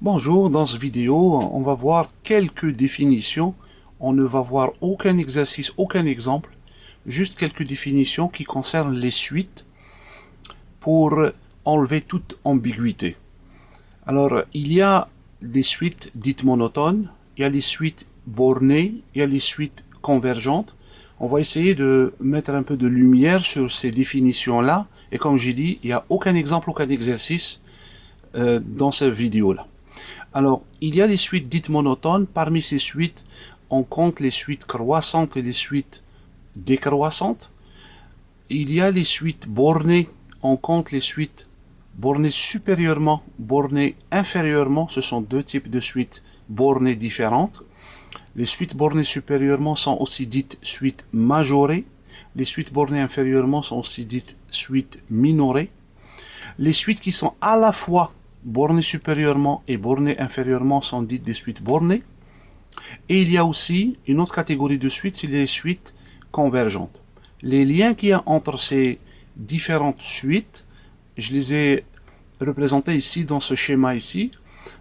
Bonjour, dans cette vidéo, on va voir quelques définitions. On ne va voir aucun exercice, aucun exemple, juste quelques définitions qui concernent les suites pour enlever toute ambiguïté. Alors, il y a des suites dites monotones, il y a les suites bornées, il y a les suites convergentes. On va essayer de mettre un peu de lumière sur ces définitions-là. Et comme j'ai dit, il n'y a aucun exemple, aucun exercice dans cette vidéo-là. Alors, il y a les suites dites monotones. Parmi ces suites, on compte les suites croissantes et les suites décroissantes. Il y a les suites bornées. On compte les suites bornées supérieurement, bornées inférieurement. Ce sont deux types de suites bornées différentes. Les suites bornées supérieurement sont aussi dites suites majorées. Les suites bornées inférieurement sont aussi dites suites minorées. Les suites qui sont à la fois bornées supérieurement et bornées inférieurement sont dites des suites bornées. Et il y a aussi une autre catégorie de suites, c'est les suites convergentes. Les liens qu'il y a entre ces différentes suites, je les ai représentés ici dans ce schéma ici.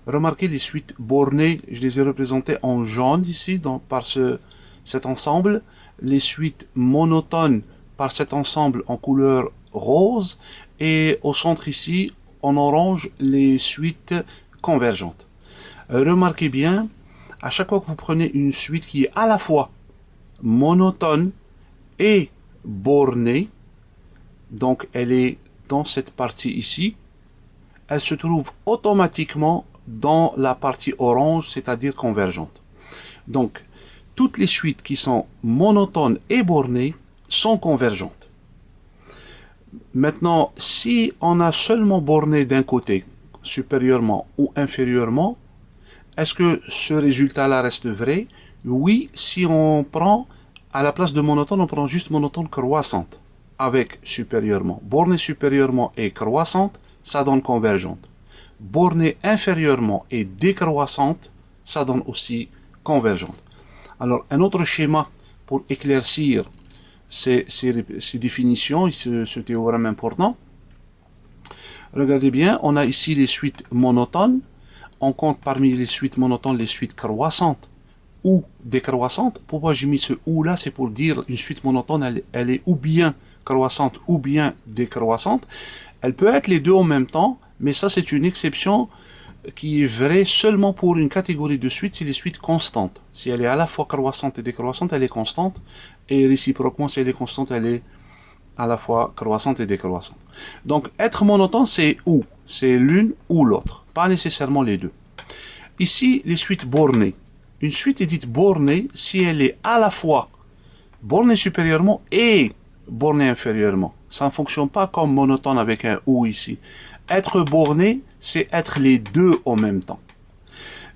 Remarquez les suites bornées, je les ai représentées en jaune ici par cet ensemble. Les suites monotones par cet ensemble en couleur rose. Et au centre ici, en orange, les suites convergentes. Remarquez bien, à chaque fois que vous prenez une suite qui est à la fois monotone et bornée, donc elle est dans cette partie ici, elle se trouve automatiquement dans la partie orange, c'est-à-dire convergente. Donc, toutes les suites qui sont monotones et bornées sont convergentes. Maintenant, si on a seulement borné d'un côté, supérieurement ou inférieurement, est-ce que ce résultat-là reste vrai? Oui, si on prend, à la place de monotone, on prend juste monotone croissante, avec supérieurement. Borné supérieurement et croissante, ça donne convergente. Borné inférieurement et décroissante, ça donne aussi convergente. Alors, un autre schéma pour éclaircir ces définitions et ce théorème important. Regardez bien, on a ici les suites monotones. On compte parmi les suites monotones les suites croissantes ou décroissantes. Pourquoi j'ai mis ce ou là? C'est pour dire une suite monotone, elle est ou bien croissante ou bien décroissante. Elle peut être les deux en même temps, mais ça c'est une exception qui est vraie seulement pour une catégorie de suites, c'est les suites constantes. Si elle est à la fois croissante et décroissante, elle est constante. Et réciproquement, si elle est constante, elle est à la fois croissante et décroissante. Donc, être monotone, c'est ou. C'est l'une ou l'autre, pas nécessairement les deux. Ici, les suites bornées. Une suite est dite bornée si elle est à la fois bornée supérieurement et bornée inférieurement. Ça ne fonctionne pas comme monotone avec un ou ici. Être borné, c'est être les deux en même temps.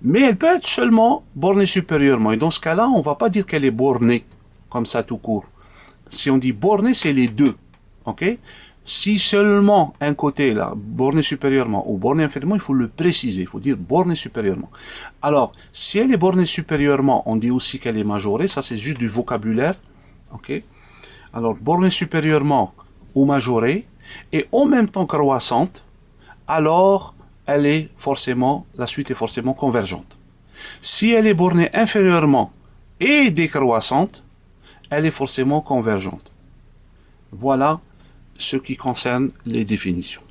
Mais elle peut être seulement bornée supérieurement. Et dans ce cas-là, on ne va pas dire qu'elle est bornée, comme ça tout court. Si on dit bornée, c'est les deux. Ok? Si seulement un côté, là, borné supérieurement ou borné inférieurement, il faut le préciser. Il faut dire borné supérieurement. Alors, si elle est bornée supérieurement, on dit aussi qu'elle est majorée. Ça, c'est juste du vocabulaire. Ok? Alors, bornée supérieurement ou majorée, et en même temps croissante, alors elle est forcément, la suite est forcément convergente. Si elle est bornée inférieurement et décroissante, elle est forcément convergente. Voilà ce qui concerne les définitions.